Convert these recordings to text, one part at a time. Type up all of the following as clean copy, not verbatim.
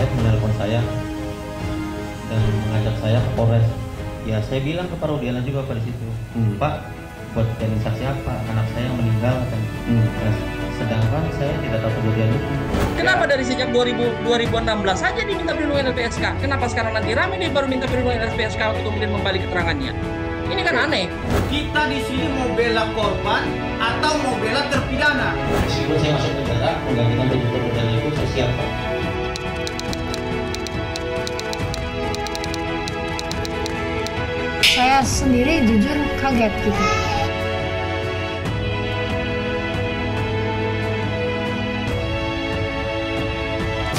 Aib menelpon saya dan mengajak saya ke Polres. Ya saya bilang ke Pak Rudiana juga pada situ, Pak, buat jadi saksi apa? Anak saya yang meninggal kan. Nah, sedangkan saya tidak tahu kejadian itu. Kenapa dari sejak 2016 saja diminta perlindungan LPSK? Kenapa sekarang nanti rame dia baru minta perlindungan LPSK untuk kemudian membalik keterangannya? Ini kan aneh. Kita di sini mau bela korban atau mau bela terpidana? Meskipun saya masuk penjara, menggantikan baju terpidana itu saya siap, Pak. Saya sendiri jujur kaget gitu.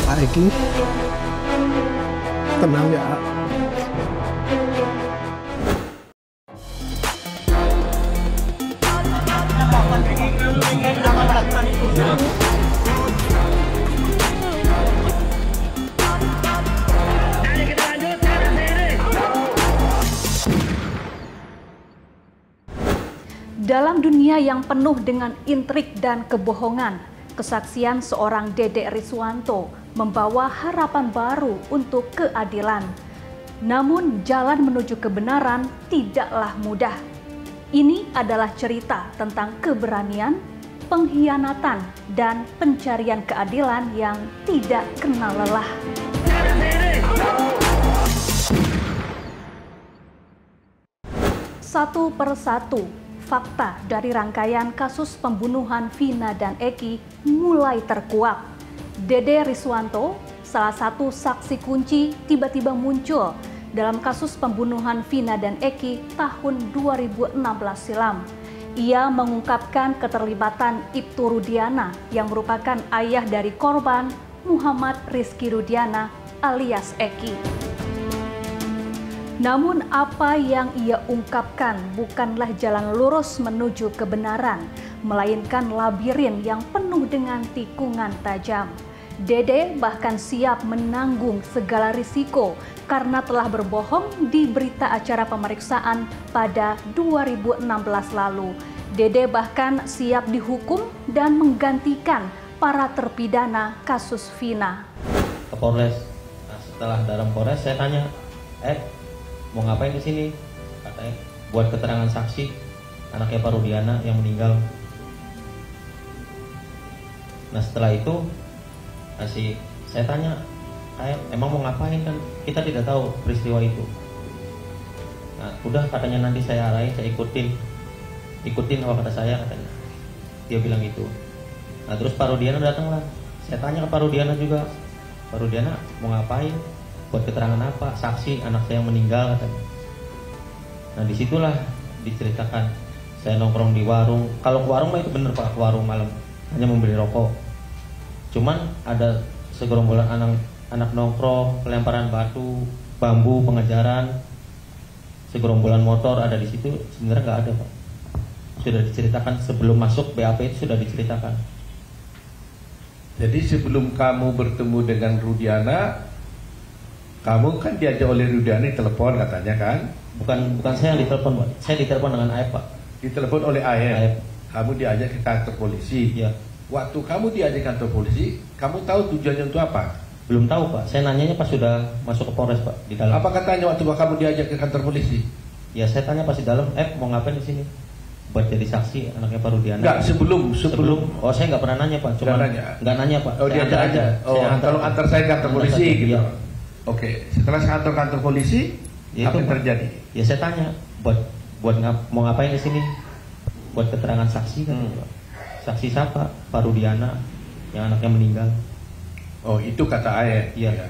Pak Eki, tenang ya. Dalam dunia yang penuh dengan intrik dan kebohongan, kesaksian seorang Dedek Riswanto membawa harapan baru untuk keadilan. Namun jalan menuju kebenaran tidaklah mudah. Ini adalah cerita tentang keberanian, pengkhianatan, dan pencarian keadilan yang tidak kenal lelah. Satu persatu, fakta dari rangkaian kasus pembunuhan Vina dan Eki mulai terkuak. Dedek Riswanto, salah satu saksi kunci, tiba-tiba muncul dalam kasus pembunuhan Vina dan Eki tahun 2016 silam. Ia mengungkapkan keterlibatan Ibtu Rudiana yang merupakan ayah dari korban, Muhammad Rizky Rudiana alias Eki. Namun apa yang ia ungkapkan bukanlah jalan lurus menuju kebenaran, melainkan labirin yang penuh dengan tikungan tajam. Dede bahkan siap menanggung segala risiko karena telah berbohong di berita acara pemeriksaan pada 2016 lalu. Dede bahkan siap dihukum dan menggantikan para terpidana kasus Vina. Ke Polres. Nah, setelah dalam Polres saya tanya, mau ngapain ke sini? Katanya buat keterangan saksi anaknya Pak Rudiana yang meninggal. Nah setelah itu saya tanya, emang mau ngapain, kan kita tidak tahu peristiwa itu. Nah udah katanya nanti saya arahin, saya ikutin apa kata saya katanya. Dia bilang gitu. Nah terus Pak Rudiana datanglah. Saya tanya ke Pak Rudiana juga, Pak Rudiana mau ngapain? Buat keterangan apa? Saksi anak saya yang meninggal katanya. Nah disitulah diceritakan saya nongkrong di warung. Kalau ke warung mah itu bener Pak, ke warung malam hanya membeli rokok. Cuman ada segerombolan anak nongkrong, pelemparan batu, bambu, pengejaran, segerombolan motor ada di situ. Sebenarnya nggak ada Pak. Sudah diceritakan sebelum masuk BAP itu sudah diceritakan. Jadi sebelum kamu bertemu dengan Rudiana, kamu kan diajak oleh Rudiana telepon katanya kan? Bukan saya yang ditelepon Pak. Saya ditelepon dengan Aib Pak. Ditelepon oleh Aib. Kamu diajak ke kantor polisi. Iya. Waktu kamu diajak ke kantor polisi, kamu tahu tujuannya untuk apa? Belum tahu Pak. Saya nanyanya pas sudah masuk ke Polres Pak di dalam. Apa katanya waktu kamu diajak ke kantor polisi? Ya saya tanya pas di dalam, mau ngapain di sini? Buat jadi saksi anaknya Pak Rudiana. Enggak, sebelum. Oh saya nggak pernah nanya Pak. Cuma nggak nanya Pak. Oh dia aja. Oh tolong antar saya ke kantor polisi gitu. Iya. Oke, setelah kantor polisi, ya, apa yang terjadi? Ya saya tanya, mau ngapain di sini? Buat keterangan saksi kan? Saksi siapa? Pak Rudiana yang anaknya meninggal. Oh itu kata Aib. Iya. Ya.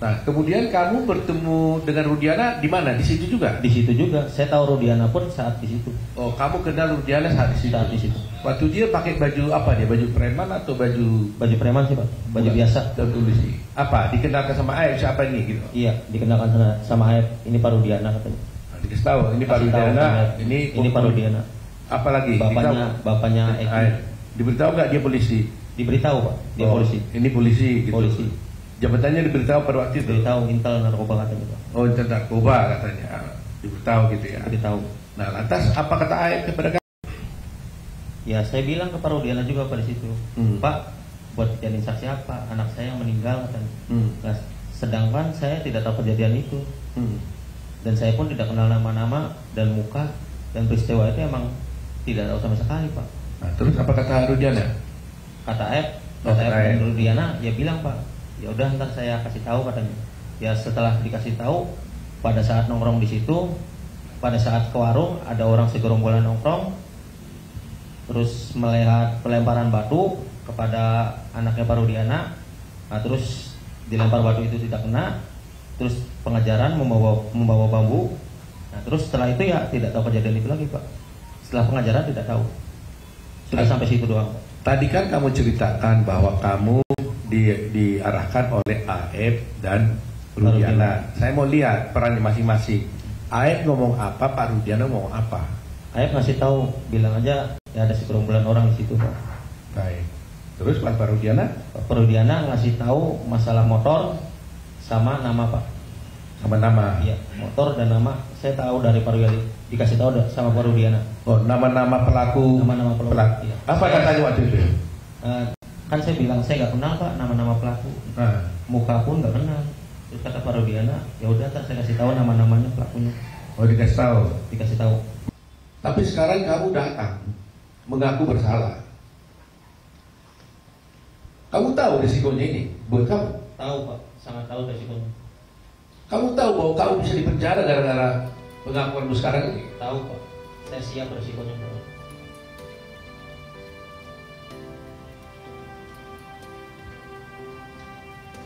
Nah kemudian kamu bertemu dengan Rudiana di mana? Di situ juga? Di situ juga. Saya tahu Rudiana pun saat di situ. Oh kamu kenal Rudiana saat di situ? Saat di situ. Waktu dia pakai baju apa dia? Baju preman atau baju? Baju preman sih Pak. Baju biasa. Dan polisi. Apa? Dikenalkan sama Aib siapa ini gitu? Iya, dikenalkan sama Aib. Ini Pak Rudiana katanya. Nah, dikasih tahu ini Pak Rudiana. Ini Pak Rudiana. Apalagi? Bapaknya Eki. Diberitahu nggak dia polisi? Diberitahu Pak. Dia polisi. Ini polisi. Gitu. Polisi. Jabatannya diberitahu pada waktu itu? Diberitahu Intel narkoba katanya Pak. Oh Intel narkoba katanya. Diberitahu gitu ya? Diberitahu. Nah lantas apa kata Aib kepada kamu? Ya saya bilang ke Pak Rudiana juga pada situ, Pak, buat jadi saksi apa? Anak saya yang meninggal kan. Nah, sedangkan saya tidak tahu kejadian itu. Dan saya pun tidak kenal nama-nama dan muka dan peristiwa itu emang tidak tahu sama sekali, Pak. Nah, terus apa kata Rudiana? Kata Aep dan Rudiana, ya bilang, Pak, ya udah ntar saya kasih tahu katanya. Ya setelah dikasih tahu, pada saat nongkrong di situ, pada saat ke warung ada orang segerombolan nongkrong, terus melihat pelemparan batu kepada anaknya Pak Rudiana. Nah, terus dilempar batu itu tidak kena, terus pengejaran membawa bambu. Nah, terus setelah itu ya tidak tahu kejadian itu lagi, Pak. Setelah pengejaran tidak tahu. Sudah sampai situ doang, Pak. Tadi kan kamu ceritakan bahwa kamu diarahkan oleh Aep dan Rudiana. Saya mau lihat perannya masing-masing. Aep ngomong apa, Pak Rudiana ngomong apa? Aep ngasih tahu, bilang aja ya ada segerombolan orang di situ, Pak. Baik. Terus Pak Rudiana? Pak Rudiana ngasih tahu masalah motor sama nama, Pak. Sama nama? Iya, motor dan nama saya tahu dari Pak Rudiana, dikasih tahu sama Pak Rudiana. Oh, nama-nama pelaku. Nama-nama pelaku. Iya. Apa katanya waktu itu? Kan saya bilang saya nggak kenal, Pak, nama-nama pelaku. Muka pun nggak kenal. Terus kata Pak Rudiana, ya udah saya kasih tahu nama-namanya pelakunya. Oh, dikasih tahu. Dikasih tahu. Tapi sekarang kamu datang mengaku bersalah. Kamu tahu risikonya ini buat kamu? Tahu, Pak, sangat tahu risikonya. Kamu tahu bahwa kamu bisa dipenjara gara-gara pengakuanmu sekarang ini? Tahu, Pak. Saya siap risikonya, Pak.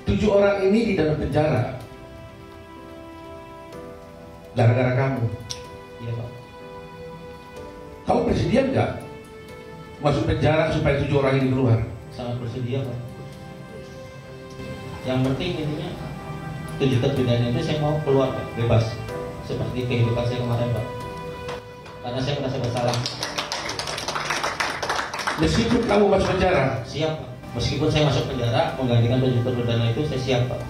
Tujuh orang ini di dalam penjara gara-gara kamu. Iya, Pak. Kamu bersedia nggak masuk penjara supaya 7 orang ini keluar? Sangat bersedia, Pak. Yang penting intinya 7 terpidana itu saya mau keluar, Pak, bebas seperti kehidupan saya kemarin, Pak. Karena saya merasa bersalah. Meskipun kamu masuk penjara? Siap, Pak. Meskipun saya masuk penjara menggantikan 7 terpidana itu, saya siap, Pak.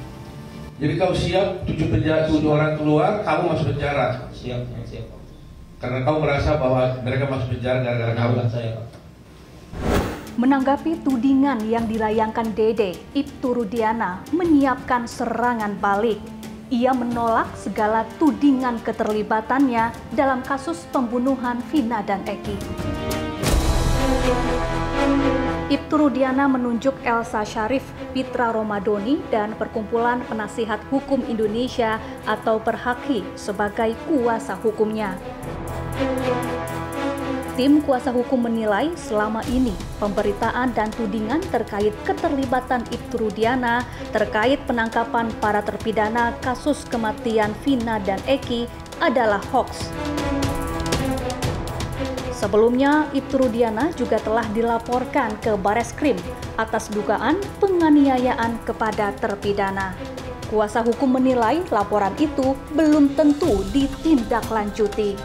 Jadi kau siap 7 orang keluar, kamu masuk penjara? Siap, siap, Pak. Karena kau merasa bahwa mereka masuk penjara gara-gara kamu? Saya, Pak. Menanggapi tudingan yang dilayangkan Dede, Ibtu Rudiana menyiapkan serangan balik. Ia menolak segala tudingan keterlibatannya dalam kasus pembunuhan Vina dan Eki. Ibtu Rudiana menunjuk Elsa Syarif, Pitra Romadoni, dan Perkumpulan Penasihat Hukum Indonesia atau Perhaki sebagai kuasa hukumnya. Tim kuasa hukum menilai selama ini pemberitaan dan tudingan terkait keterlibatan Ibtu Rudiana terkait penangkapan para terpidana kasus kematian Vina dan Eki adalah hoaks. Sebelumnya, Ibtu Rudiana juga telah dilaporkan ke Bareskrim atas dugaan penganiayaan kepada terpidana. Kuasa hukum menilai laporan itu belum tentu ditindaklanjuti.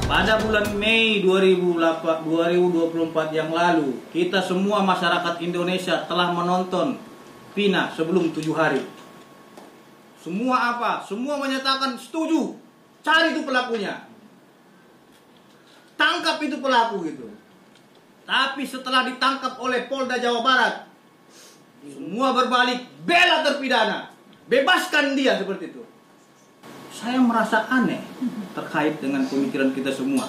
Pada bulan Mei 2024 yang lalu, kita semua masyarakat Indonesia telah menonton Vina sebelum 7 hari. Semua apa? Semua menyatakan setuju. Cari itu pelakunya. Tangkap itu pelaku gitu. Tapi setelah ditangkap oleh Polda Jawa Barat, semua berbalik bela terpidana. Bebaskan dia seperti itu. Saya merasa aneh terkait dengan pemikiran kita semua.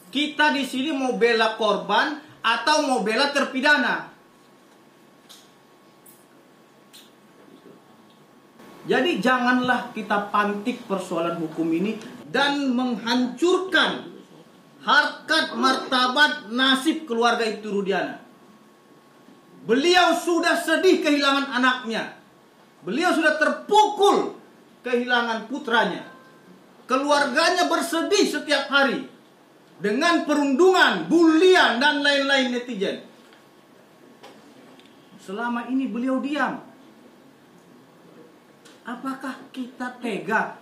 Kita di sini mau bela korban atau mau bela terpidana. Jadi janganlah kita pantik persoalan hukum ini dan menghancurkan harkat martabat nasib keluarga Ibtu Rudiana. Beliau sudah sedih kehilangan anaknya. Beliau sudah terpukul kehilangan putranya. Keluarganya bersedih setiap hari dengan perundungan, bulian, dan lain-lain netizen. Selama ini beliau diam. Apakah kita tega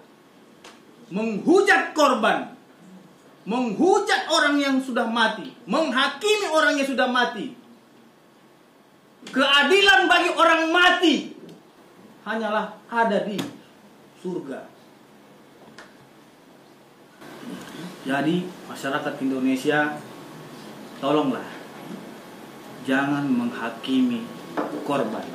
menghujat korban, menghujat orang yang sudah mati, menghakimi orang yang sudah mati? Keadilan bagi orang mati hanyalah ada di surga. Jadi masyarakat Indonesia, tolonglah jangan menghakimi korban.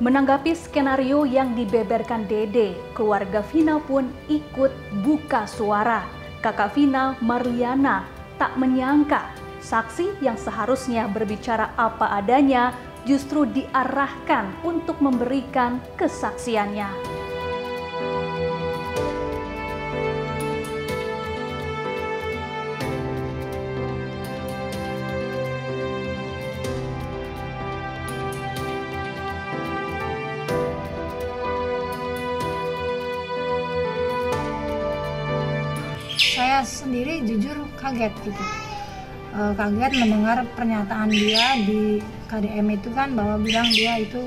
Menanggapi skenario yang dibeberkan Dede, keluarga Vina pun ikut buka suara. Kakak Vina, Mariana, tak menyangka saksi yang seharusnya berbicara apa adanya justru diarahkan untuk memberikan kesaksiannya. Saya sendiri jujur kaget gitu. Kaget mendengar pernyataan dia di KDM itu kan, bahwa bilang dia itu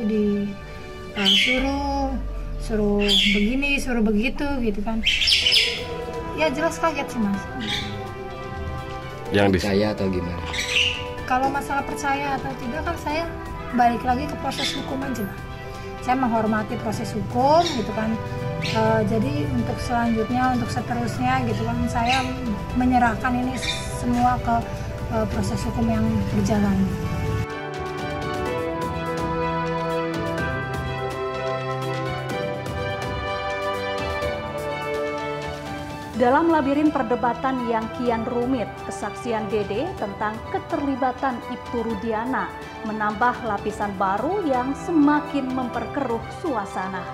suruh begini, suruh begitu gitu kan. Ya jelas kaget sih Mas. Yang percaya atau gimana? Kalau masalah percaya atau tidak kan saya balik lagi ke proses hukum aja lah. Saya menghormati proses hukum gitu kan. Jadi untuk selanjutnya, untuk seterusnya gitu kan, saya menyerahkan ini semua ke proses hukum yang berjalan. Dalam labirin perdebatan yang kian rumit, kesaksian Dede tentang keterlibatan Ibtu Rudiana menambah lapisan baru yang semakin memperkeruh suasana.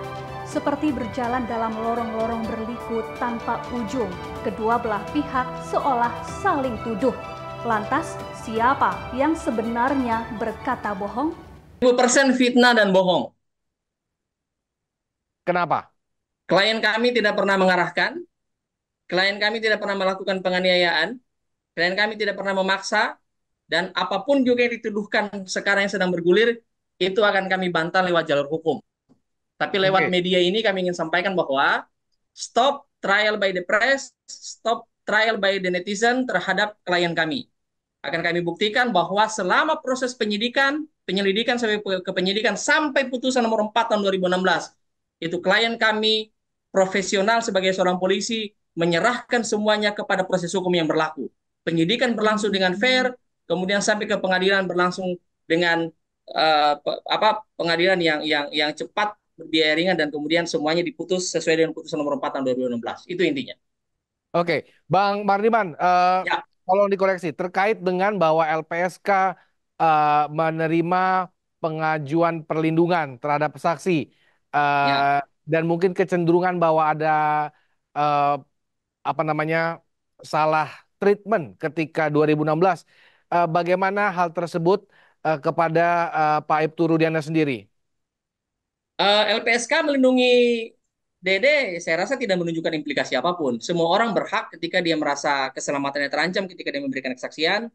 Seperti berjalan dalam lorong-lorong berliku tanpa ujung, kedua belah pihak seolah saling tuduh. Lantas, siapa yang sebenarnya berkata bohong? 1000% fitnah dan bohong. Kenapa? Klien kami tidak pernah mengarahkan, klien kami tidak pernah melakukan penganiayaan, klien kami tidak pernah memaksa, dan apapun juga yang dituduhkan sekarang yang sedang bergulir, itu akan kami bantah lewat jalur hukum. Tapi lewat media ini kami ingin sampaikan bahwa stop trial by the press, stop trial by the netizen terhadap klien kami. Akan kami buktikan bahwa selama proses penyelidikan sampai ke penyidikan sampai putusan nomor 4 tahun 2016, itu klien kami profesional sebagai seorang polisi menyerahkan semuanya kepada proses hukum yang berlaku. Penyidikan berlangsung dengan fair, kemudian sampai ke pengadilan berlangsung dengan pengadilan yang cepat, berbiaya ringan, dan kemudian semuanya diputus sesuai dengan putusan nomor 4 tahun 2016. Itu intinya. Oke, Bang Mardiman, Ya. tolong dikoreksi terkait dengan bahwa LPSK menerima pengajuan perlindungan terhadap saksi Ya. dan mungkin kecenderungan bahwa ada salah treatment ketika 2016. Bagaimana hal tersebut kepada Pak Ibtu Rudiana sendiri? LPSK melindungi Dede, saya rasa tidak menunjukkan implikasi apapun. Semua orang berhak ketika dia merasa keselamatannya terancam ketika dia memberikan kesaksian,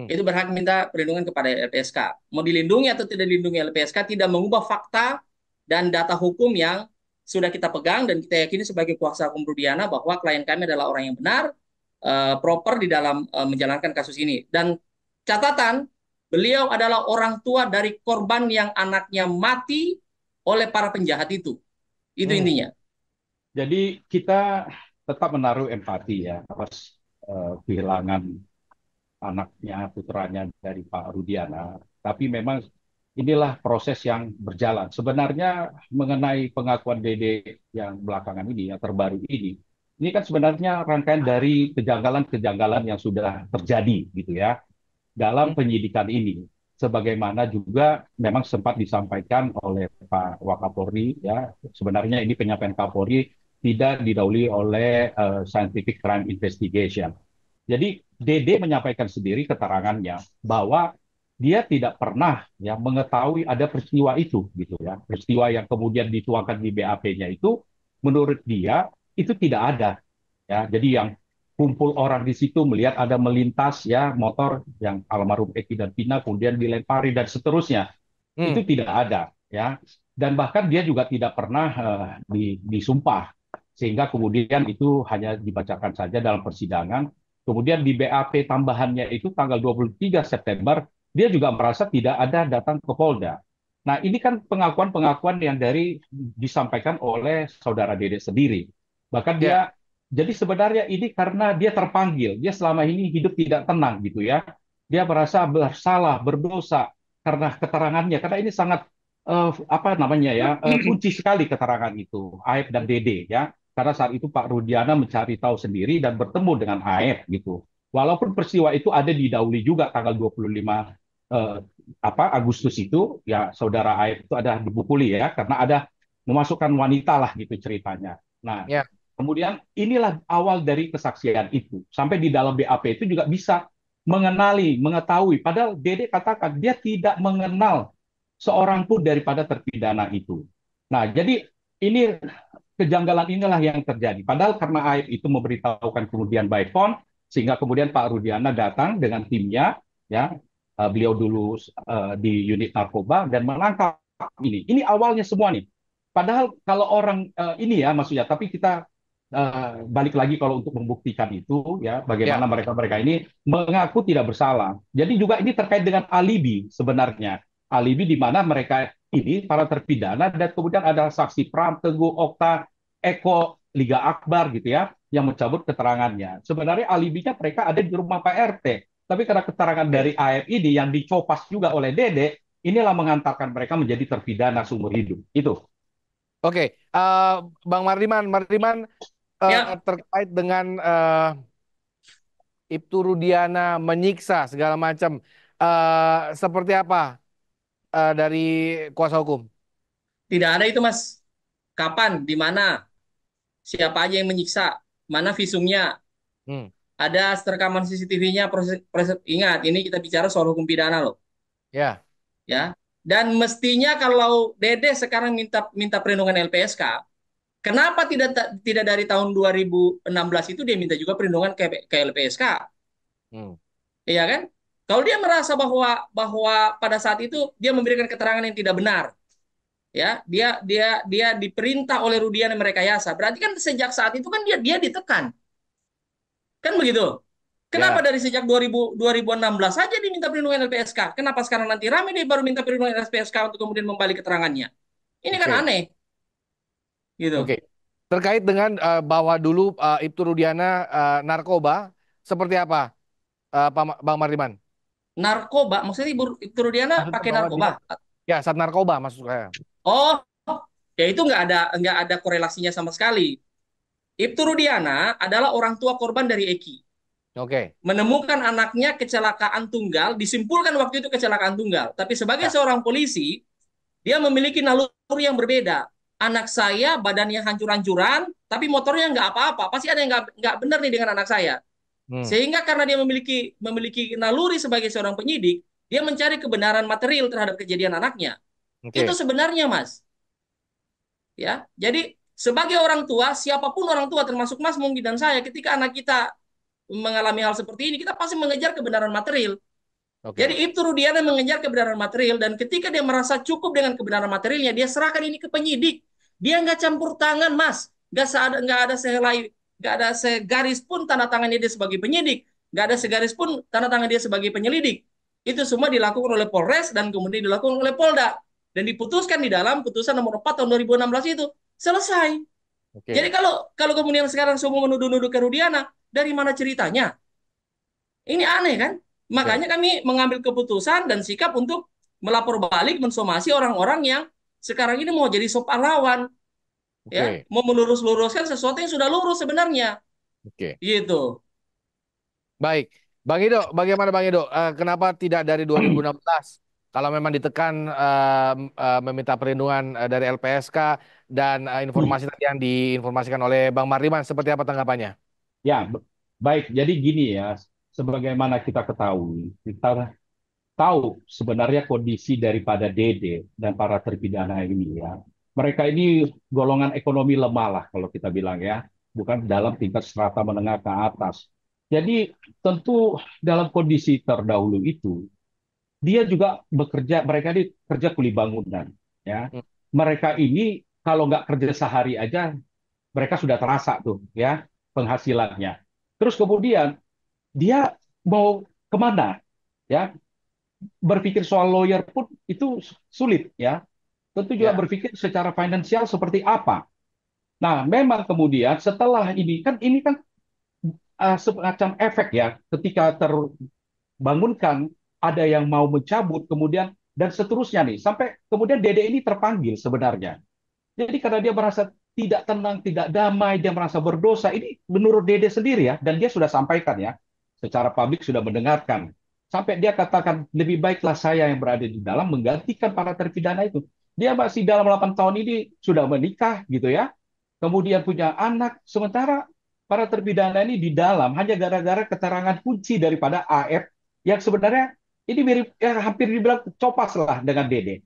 itu berhak minta perlindungan kepada LPSK. Mau dilindungi atau tidak dilindungi LPSK tidak mengubah fakta dan data hukum yang sudah kita pegang dan kita yakini sebagai kuasa hukum Rudiana bahwa klien kami adalah orang yang benar, proper di dalam menjalankan kasus ini. Dan catatan, beliau adalah orang tua dari korban yang anaknya mati oleh para penjahat itu. Itu intinya. Jadi kita tetap menaruh empati ya atas kehilangan anaknya, putranya dari Pak Rudiana. Tapi memang inilah proses yang berjalan. Sebenarnya mengenai pengakuan Dede yang belakangan ini, yang terbaru ini kan sebenarnya rangkaian dari kejanggalan-kejanggalan yang sudah terjadi gitu ya dalam penyidikan ini. Sebagaimana juga memang sempat disampaikan oleh Pak Wakapolri ya, sebenarnya ini penyampaian Kapolri tidak didahului oleh scientific crime investigation. Jadi Dede menyampaikan sendiri keterangannya bahwa dia tidak pernah ya mengetahui ada peristiwa itu gitu ya. Peristiwa yang kemudian dituangkan di BAP-nya itu menurut dia itu tidak ada ya. Jadi yang kumpul orang di situ melihat ada melintas ya motor yang almarhum Eki dan Vina kemudian dilempari dan seterusnya. Itu tidak ada ya. Dan bahkan dia juga tidak pernah disumpah sehingga kemudian itu hanya dibacakan saja dalam persidangan. Kemudian di BAP tambahannya itu tanggal 23 September dia juga merasa tidak ada datang ke Polda. Nah, ini kan pengakuan-pengakuan yang disampaikan oleh saudara Dede sendiri. Bahkan jadi sebenarnya ini karena dia terpanggil, dia selama ini hidup tidak tenang gitu ya. dia merasa bersalah, berdosa karena keterangannya, karena ini sangat apa namanya ya, kunci sekali keterangan itu, Aep dan Dede ya. Karena saat itu Pak Rudiana mencari tahu sendiri dan bertemu dengan Aep gitu. Walaupun peristiwa itu ada didahului juga tanggal 25 eh, Agustus itu, ya saudara Aep itu ada dipukuli ya, karena ada memasukkan wanita lah gitu ceritanya. Nah, Ya. kemudian inilah awal dari kesaksian itu. Sampai di dalam BAP itu juga bisa mengenali, mengetahui. Padahal Dede katakan dia tidak mengenal seorang pun daripada terpidana itu. Nah, jadi ini kejanggalan inilah yang terjadi. Padahal karena Aib itu memberitahukan kemudian by phone, sehingga kemudian Pak Rudiana datang dengan timnya, ya, beliau dulu di unit narkoba dan menangkap ini. Ini awalnya semua nih. Padahal kalau orang ini ya maksudnya, tapi kita balik lagi kalau untuk membuktikan itu ya bagaimana mereka-mereka ini mengaku tidak bersalah. Jadi juga ini terkait dengan alibi sebenarnya. Alibi di mana mereka ini para terpidana dan kemudian ada saksi Pram, Teguh, Okta, Eko, Liga Akbar gitu ya yang mencabut keterangannya. Sebenarnya alibinya mereka ada di rumah Pak RT. Tapi karena keterangan dari AF ini yang dicopas juga oleh Dede, inilah mengantarkan mereka menjadi terpidana seumur hidup. Itu. Oke, Bang Mardiman, terkait dengan Ibtu Rudiana menyiksa segala macam, seperti apa dari kuasa hukum? Tidak ada itu, Mas. Kapan, di mana, siapa aja yang menyiksa, mana visumnya, ada rekaman CCTV-nya, ingat, ini kita bicara soal hukum pidana loh. Ya. Ya. Dan mestinya kalau Dede sekarang minta perlindungan LPSK, kenapa tidak dari tahun 2016 itu dia minta juga perlindungan ke LPSK? Iya kan? Kalau dia merasa bahwa pada saat itu dia memberikan keterangan yang tidak benar, ya, dia diperintah oleh Rudiana merekayasa. Berarti kan sejak saat itu kan dia ditekan. Kan begitu? Kenapa dari sejak 2016 saja diminta perlindungan LPSK? Kenapa sekarang nanti rame dia baru minta perlindungan LPSK untuk kemudian membalik keterangannya? Ini kan aneh. Gitu. Oke. Terkait dengan bahwa dulu Ibtu Rudiana narkoba, seperti apa, Bang Mardiman? Narkoba, maksudnya Ibtu Rudiana pakai narkoba? Ya, saat narkoba maksud saya. Oh, ya itu nggak ada korelasinya sama sekali. Ibtu Rudiana adalah orang tua korban dari Eki. Oke. Menemukan anaknya kecelakaan tunggal, disimpulkan waktu itu kecelakaan tunggal. Tapi sebagai seorang polisi, dia memiliki naluri yang berbeda. Anak saya badannya hancur-hancuran, tapi motornya nggak apa-apa. Pasti ada yang nggak benar nih dengan anak saya. Sehingga karena dia memiliki naluri sebagai seorang penyidik, dia mencari kebenaran material terhadap kejadian anaknya. Itu sebenarnya, Mas. Ya, jadi sebagai orang tua, siapapun orang tua termasuk Mas mungkin dan saya, ketika anak kita mengalami hal seperti ini, kita pasti mengejar kebenaran material. Jadi Ibtu Rudiana mengejar kebenaran material, dan ketika dia merasa cukup dengan kebenaran materialnya, dia serahkan ini ke penyidik. Dia nggak campur tangan, Mas. Nggak ada segaris pun tanda tangannya dia sebagai penyidik. Nggak ada segaris pun tanda tangan dia sebagai penyelidik. Itu semua dilakukan oleh Polres dan kemudian dilakukan oleh Polda. Dan diputuskan di dalam putusan nomor 4 tahun 2016 itu. Selesai. Jadi kalau kemudian sekarang semua menuduh-nuduh ke Rudiana, dari mana ceritanya? Ini aneh kan? Makanya kami mengambil keputusan dan sikap untuk melapor balik, mensomasi orang-orang yang sekarang ini mau jadi sop pahlawan. Ya, mau melurus-luruskan sesuatu yang sudah lurus sebenarnya. Gitu. Baik. Bang Ido, bagaimana Bang Ido? Kenapa tidak dari 2016? Kalau memang ditekan meminta perlindungan dari LPSK dan informasi tadi yang diinformasikan oleh Bang Mardiman, seperti apa tanggapannya? Ya, baik. Jadi gini ya, sebagaimana kita ketahui, kita tahu sebenarnya kondisi daripada Dede dan para terpidana ini ya. Mereka ini golongan ekonomi lemah lah kalau kita bilang ya, bukan dalam tingkat strata menengah ke atas. Jadi tentu dalam kondisi terdahulu itu, dia juga bekerja, mereka ini kerja kuli bangunan ya. Mereka ini kalau nggak kerja sehari aja, mereka sudah terasa tuh ya penghasilannya. Terus kemudian dia mau kemana ya, berpikir soal lawyer pun itu sulit ya. Tentu juga berpikir secara finansial seperti apa. Nah, memang kemudian setelah ini kan semacam efek ya, ketika bangunkan, ada yang mau mencabut, kemudian dan seterusnya nih, sampai kemudian Dede ini terpanggil sebenarnya. Jadi karena dia merasa tidak tenang, tidak damai, dia merasa berdosa. Ini menurut Dede sendiri ya, dan dia sudah sampaikan ya, secara publik sudah mendengarkan. Sampai dia katakan, lebih baiklah saya yang berada di dalam menggantikan para terpidana itu. Dia masih dalam 8 tahun ini sudah menikah gitu ya, kemudian punya anak, sementara para terpidana ini di dalam hanya gara-gara keterangan kunci daripada AF yang sebenarnya ini mirip ya, hampir dibilang copas lah dengan Dede.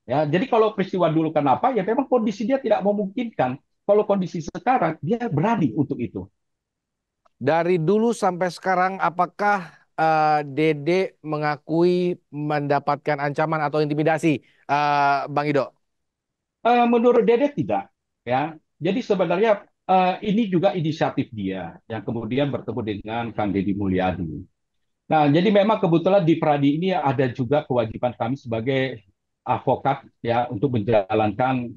Ya, jadi kalau peristiwa dulu kenapa ya memang kondisi dia tidak memungkinkan. Kalau kondisi sekarang dia berani untuk itu. Dari dulu sampai sekarang, apakah Dede mengakui mendapatkan ancaman atau intimidasi, Bang Ido? Menurut Dede tidak, ya. Jadi sebenarnya ini juga inisiatif dia yang kemudian bertemu dengan Kang Deddy Mulyadi. Nah, jadi memang kebetulan di Pradi ini ada juga kewajiban kami sebagai advokat ya untuk menjalankan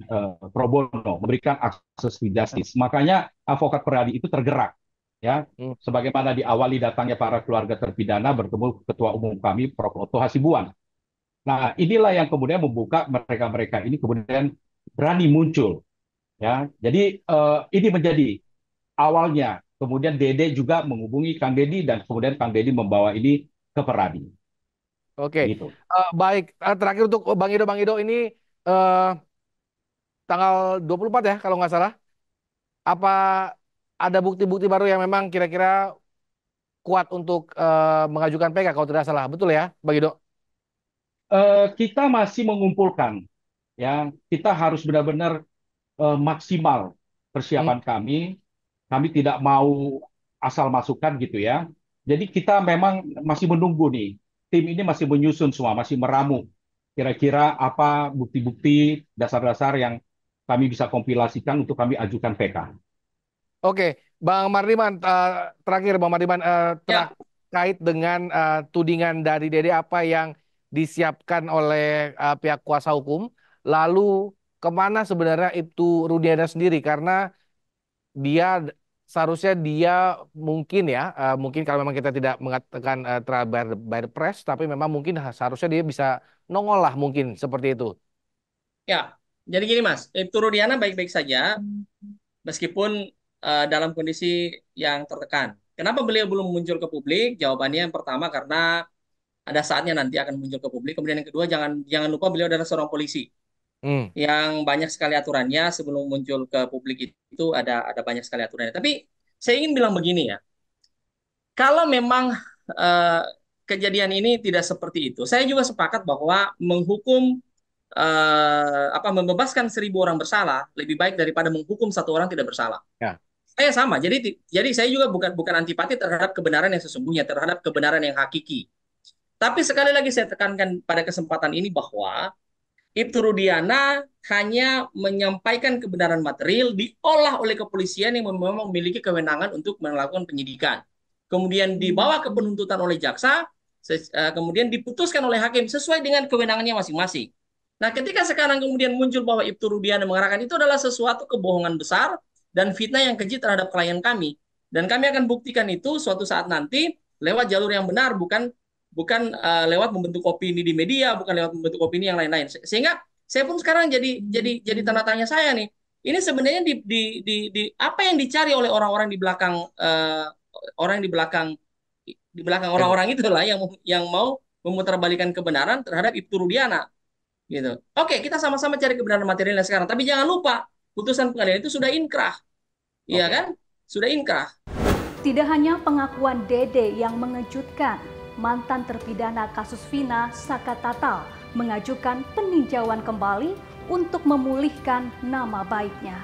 pro bono, memberikan akses to justice. Makanya advokat Pradi itu tergerak ya, sebagaimana diawali datangnya para keluarga terpidana bertemu Ketua Umum kami Prof. Otto Hasibuan. Nah, inilah yang kemudian membuka mereka-mereka ini kemudian berani muncul ya. Jadi ini menjadi awalnya. Kemudian Dede juga menghubungi Kang Deddy dan kemudian Kang Deddy membawa ini ke Peradi. Oke, Gitu. baik. Terakhir untuk Bang Ido ini tanggal 24 ya kalau nggak salah. Apa ada bukti-bukti baru yang memang kira-kira kuat untuk mengajukan PK kalau tidak salah, betul ya, Bang Ido? Kita masih mengumpulkan, ya. Kita harus benar-benar maksimal persiapan kami. Kami tidak mau asal masukkan gitu ya. Jadi kita memang masih menunggu nih. Tim ini masih menyusun semua, masih meramu. Kira-kira apa bukti-bukti dasar-dasar yang kami bisa kompilasikan untuk kami ajukan PK. Oke, Bang Mardiman, terakhir Bang Mardiman, terkait dengan tudingan dari Dede, apa yang disiapkan oleh pihak kuasa hukum, lalu kemana sebenarnya Ibtu Rudiana sendiri, karena dia seharusnya dia mungkin ya, mungkin kalau memang kita tidak mengatakan trial by the press, tapi memang mungkin seharusnya dia bisa nongol lah mungkin seperti itu. Ya, jadi gini Mas, Ibtu Rudiana baik-baik saja, meskipun dalam kondisi yang tertekan. Kenapa beliau belum muncul ke publik? Jawabannya yang pertama karena ada saatnya nanti akan muncul ke publik. Kemudian yang kedua, jangan lupa beliau adalah seorang polisi. Yang banyak sekali aturannya. Sebelum muncul ke publik itu ada banyak sekali aturannya. Tapi saya ingin bilang begini ya, kalau memang kejadian ini tidak seperti itu, saya juga sepakat bahwa menghukum membebaskan 1.000 orang bersalah lebih baik daripada menghukum 1 orang tidak bersalah. Ya. Saya sama, jadi saya juga bukan antipati terhadap kebenaran yang sesungguhnya, terhadap kebenaran yang hakiki. Tapi sekali lagi saya tekankan pada kesempatan ini bahwa Ibtu Rudiana hanya menyampaikan kebenaran material diolah oleh kepolisian yang memang memiliki kewenangan untuk melakukan penyidikan. Kemudian dibawa ke penuntutan oleh jaksa, kemudian diputuskan oleh hakim sesuai dengan kewenangannya masing-masing. Nah, ketika sekarang kemudian muncul bahwa Ibtu Rudiana mengarahkan, itu adalah sesuatu kebohongan besar dan fitnah yang keji terhadap klien kami. Dan kami akan buktikan itu suatu saat nanti lewat jalur yang benar, bukan lewat membentuk opini di media, bukan lewat membentuk opini yang lain-lain. Sehingga saya pun sekarang jadi tanda tanya saya nih. Ini sebenarnya di apa yang dicari oleh orang-orang di belakang orang-orang itulah yang mau memutarbalikan kebenaran terhadap Ibtu Rudiana. Gitu. Oke, kita sama-sama cari kebenaran materialnya sekarang, tapi jangan lupa putusan pengadilan itu sudah inkrah. Iya kan? Sudah inkrah. Tidak hanya pengakuan Dede yang mengejutkan, mantan terpidana kasus Vina Saka Tatal mengajukan peninjauan kembali untuk memulihkan nama baiknya.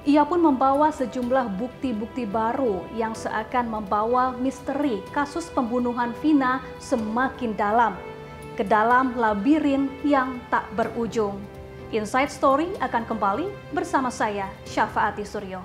Ia pun membawa sejumlah bukti-bukti baru yang seakan membawa misteri kasus pembunuhan Vina semakin dalam, ke dalam labirin yang tak berujung. Inside Story akan kembali bersama saya, Syafaati Suryo.